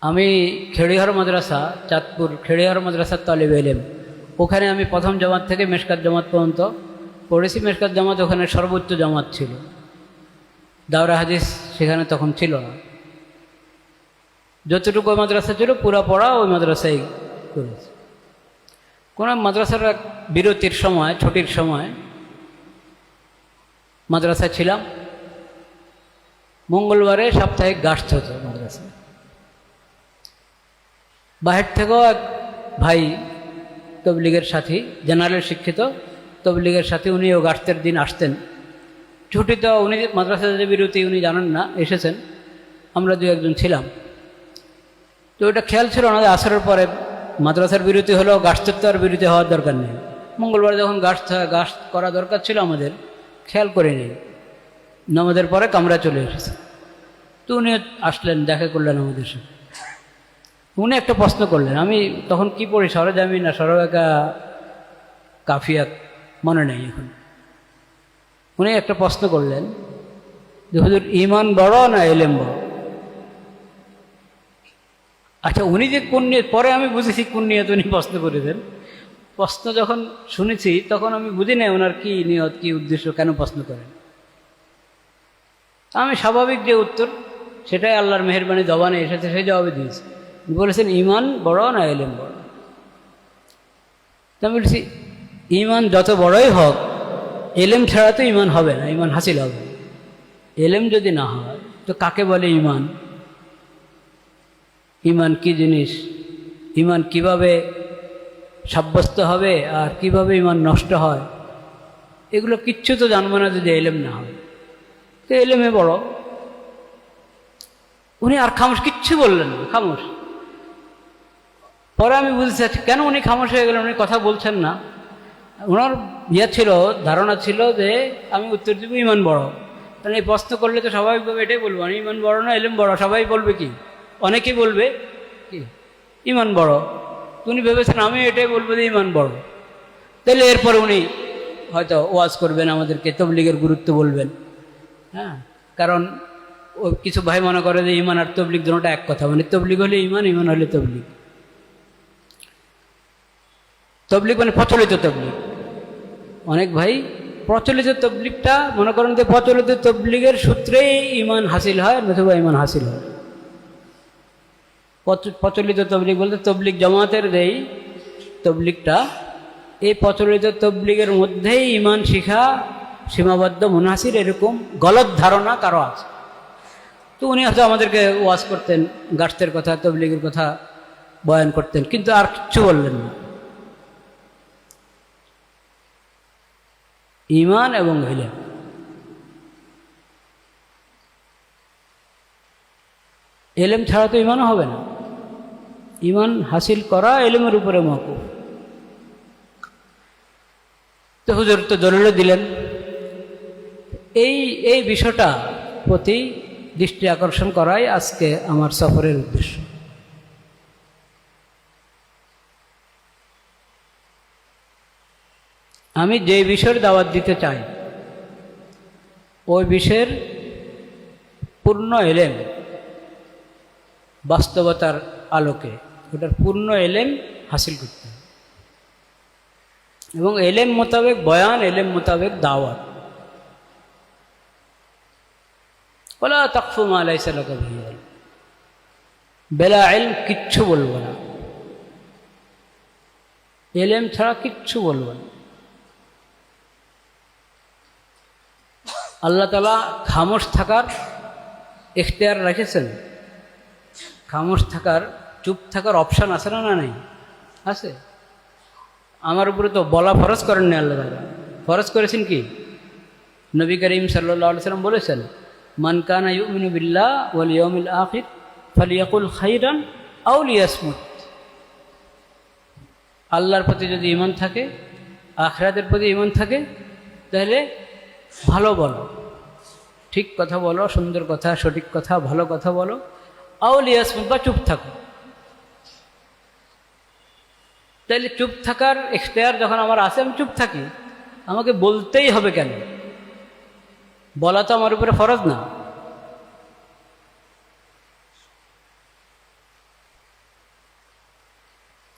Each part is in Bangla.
আমি খেড়িহর মাদ্রাসা, চাঁদপুর খেড়িহর মাদ্রাসার তালিবে ইলম, ওখানে আমি প্রথম জামাত থেকে মেশকাত জামাত পর্যন্ত পড়েছি। মেশকাত জামাত ওখানে সর্বোচ্চ জামাত ছিল, দাওরা হাদিস সেখানে তখন ছিল না। যতটুকু ওই মাদ্রাসা ছিল পুরা পড়া ওই মাদ্রাসায় করেছি। কোনো মাদ্রাসার বিরতির সময়, ছুটির সময় মাদ্রাসায় ছিলাম। মঙ্গলবারে সাপ্তাহিক গাছ হতো মাদ্রাসায়। বাহির থেকেও এক ভাই তবলিগের সাথী, জেনারেল শিক্ষিত তবলিগের সাথী, উনিও গাছের দিন আসতেন। ছুটিতে উনি মাদ্রাসার যে বিরতি উনি জানেন না, এসেছেন। আমরা দু একজন ছিলাম। তো ওটা খেয়াল ছিল না যে আসরের পরে মাদ্রাসার বিরতি হলেও গাছের তো আর বিরতি হওয়ার দরকার নেই। মঙ্গলবার যখন গাছ করা দরকার ছিল আমাদের, খেয়াল করে নেই। নামাজের পরে কামরা চলে এসেছে। তো উনি আসলেন, দেখা করলেন আমাদের সাথে। উনি একটা প্রশ্ন করলেন। আমি তখন কি পড়ি, সরজামি না সরবেকা কাফিয়া মনে নেই এখন। উনি একটা প্রশ্ন করলেন যে হুজুর, ঈমান বড় না ইলম বড়? আচ্ছা, উনি যে কোন নিয়ে, পরে আমি বুঝেছি কোন নিয়ে উনি প্রশ্ন করেছেন। প্রশ্ন যখন শুনেছি তখন আমি বুঝি না ওনার কি নিয়ত, কি উদ্দেশ্য, কেন প্রশ্ন করেন। আমি স্বাভাবিক যে উত্তর, সেটাই আল্লাহর মেহেরবানি জবানে এসেছে, সেই জবাবে দিয়েছি। বলেছেন ঈমান বড় না ইলম বড়? আমি বলছি ঈমান যত বড়ই হোক, ইলম ছাড়া তো ঈমান হবে না, ঈমান হাসিল হবে। ইলম যদি না হয় তো কাকে বলে ঈমান? ঈমান কি জিনিস? ঈমান কিভাবে সাব্যস্ত হবে আর কিভাবে ঈমান নষ্ট হয়, এগুলো কিচ্ছু তো জানবো না যদি ইলম না হয়। তো ইলমে বড়। উনি আর খামোশ, কিচ্ছু বললেন না, খামোশ। পরে আমি বুঝতে চাচ্ছি কেন উনি খামোশ হয়ে গেলেন, উনি কথা বলছেন না। ওনার ছিল, ধারণা ছিল যে আমি উত্তর দিব ঈমান বড়। কারণ এই প্রশ্ন করলে তো স্বাভাবিকভাবে এটাই বলবো, আমি ঈমান বড় না ইলম বড়। সবাই বলবে কি, অনেকেই বলবে কি ঈমান বড়। উনি ভেবেছেন আমি এটাই বলবো যে ঈমান বড়। তাহলে এরপরে উনি হয়তো ওয়াজ করবেন, আমাদেরকে তবলিগের গুরুত্ব বলবেন। হ্যাঁ, কারণ ও কিছু ভাই মনে করে যে ঈমান আর তবলিগ দুটোটা এক কথা, মানে তবলিগ হলে ঈমান, ঈমান হলে তবলিগ। তবলিগ মানে প্রচলিত তবলিগ। অনেক ভাই প্রচলিত তবলিগটা মনে করেন যে প্রচলিত তবলিগের সূত্রেই ঈমান হাসিল হয়, নতুবা ঈমান হাসিল হয়। প্রচলিত তবলিগ বলতে তবলিগ জামাতের যেই তবলিগটা, এই প্রচলিত তবলিগের মধ্যেই ঈমান শিখা সীমাবদ্ধ মুনহাসির, এরকম গলত ধারণা কারো আছে। তো উনি হয়তো আমাদেরকে ওয়াজ করতেন, গাছের কথা, তবলিগের কথা বয়ান করতেন, কিন্তু আর কিচ্ছু বললেন না। ঈমান এবং ইলম, ইলম ছাড়া তো ঈমানও হবে না। ঈমান হাসিল করা ইলমের উপরে মওকুফ। তো হুজুর তো দলিল দিলেন। এই বিষয়টা প্রতি দৃষ্টি আকর্ষণ করাই আজকে আমার সফরের উদ্দেশ্য। আমি যে বিষয়ের দাওয়াত দিতে চাই, ওই বিষয়ের পূর্ণ ইলম, বাস্তবতার আলোকে ওটার পূর্ণ ইলম হাসিল করতে হবে, এবং ইলম মোতাবেক বয়ান, ইলম মোতাবেক দাওয়াত। ওয়ালা তাকফু মা লাইসা লাকা বিহি ইলম, বেলা ইলম কিচ্ছু বলবো না, ইলম ছাড়া কিচ্ছু বলবো না। আল্লাহ তাআলা খামোশ থাকার ইখতিয়ার রেখেছেন। খামোশ থাকার, চুপ থাকার অপশান আছে না? নাই? আছে। আমার উপরে তো বলা ফরজ করেননি আল্লাহ তাআলা। ফরজ করেছেন কি? নবী করিম সাল্লাল্লাহু আলাইহি ওয়াসাল্লাম বলেছেন, মান কানা ইউমিনু বিল্লাহ ওয়াল ইয়াউমিল আখির ফালিয়াকুল খাইরান আও লিয়াসমুত। আল্লাহর প্রতি যদি ঈমান থাকে, আখিরাতের প্রতি ঈমান থাকে, তাহলে ভালো বলো, ঠিক কথা বলো, সুন্দর কথা, সঠিক কথা, ভালো কথা বলো। আও লিয়াসমুত, বা চুপ থাকো। তাহলে চুপ থাকার ইখতিয়ার যখন আমার আছে, আমি চুপ থাকি। আমাকে বলতেই হবে কেন? বলা তো আমার উপরে ফরজ না।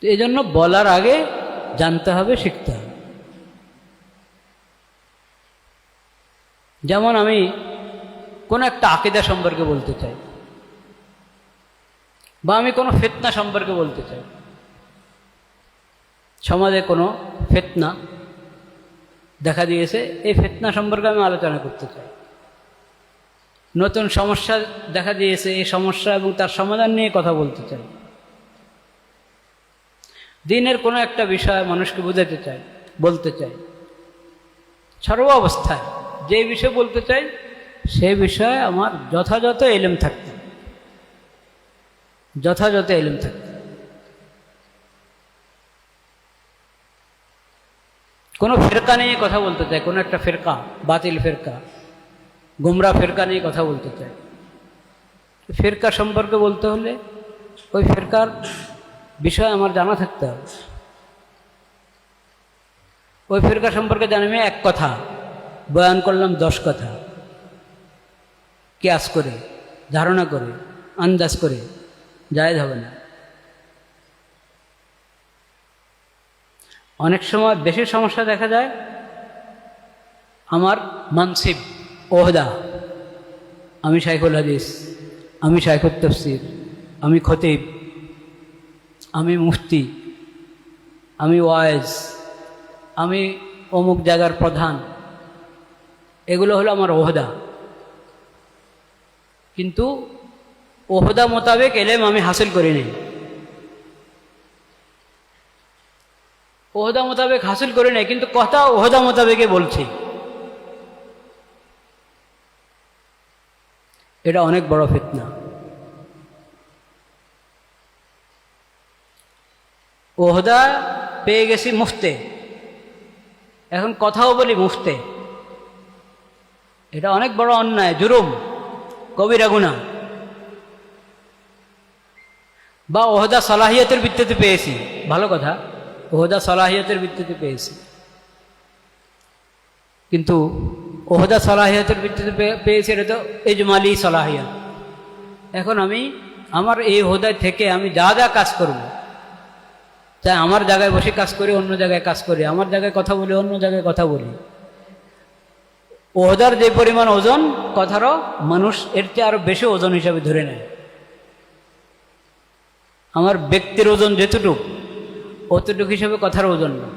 তো এই জন্য বলার আগে জানতে হবে, শিখতে হবে। যেমন আমি কোনো একটা আকীদা সম্পর্কে বলতে চাই, বা আমি কোনো ফিতনা সম্পর্কে বলতে চাই। সমাজে কোনো ফিতনা দেখা দিয়েছে, এই ফিতনা সম্পর্কে আমি আলোচনা করতে চাই। নতুন সমস্যা দেখা দিয়েছে, এই সমস্যা এবং তার সমাধান নিয়ে কথা বলতে চাই। দিনের কোনো একটা বিষয় মানুষকে বোঝাতে চাই, বলতে চাই। সর্ব অবস্থায় যে বিষয় বলতে চাই সেই বিষয়ে আমার যথাযথ ইলম থাকতে, যথাযথ ইলম থাকতে। কোনো ফিরকা নিয়ে কথা বলতে চাই, কোনো একটা ফিরকা, বাতিল ফিরকা, গুমরা ফিরকা নিয়ে কথা বলতে চাই। ফিরকা সম্পর্কে বলতে হলে ওই ফিরকার বিষয় আমার জানা থাকতে হবে। ওই ফিরকা সম্পর্কে জানি আমি এক কথা বয়ান করলাম 10 কথা, কিয়াস করে, ধারণা করে, আন্দাজ করে, জায়েজ হবে না। অনেক সময় বেশি সমস্যা দেখা যায় আমার মানসিব, ওহদা, আমি শাইখুল হাদিস, আমি শাইখুত তাফসীর, আমি খতিব, আমি মুফতি, আমি ওয়াইজ, আমি অমুক জায়গার প্রধান, এগুলো হলো আমার ওহদা। কিন্তু ওহদা মোতাবেক এলেম আমি হাসিল করিনি। ওহদা মোতাবেক হাসিল করে নেই, কিন্তু কথা ওহদা মোতাবেকে বলছি। এটা অনেক বড় ফিতনা। ওহদা পেয়ে গেছি মুফতে, এখন কথাও বলি মুফতে। এটা অনেক বড় অন্যায়, জুরুম, কবিরা গুনাহ। বা ওহদা সালাহিয়তের ভিত্তিতে পেয়েছি, ভালো কথা, ওহদা সালাহিয়তের ভিত্তিতে পেয়েছি, কিন্তু ওহদা সালাহিয়তের ভিত্তিতে পেয়েছি, এটা তো ইজমালি সালাহিয়ত। এখন আমি আমার এই ওহদায় থেকে আমি যা যা কাজ করব, চাই আমার জায়গায় বসে কাজ করি, অন্য জায়গায় কাজ করি, আমার জায়গায় কথা বলি, অন্য জায়গায় কথা বলি, ওহদার যে পরিমাণ ওজন, কথারও মানুষ এর চেয়ে আরো বেশি ওজন হিসাবে ধরে নেয়। আমার ব্যক্তির ওজন যেতটুকু, অতটুকু হিসাবে কথার ওজন না।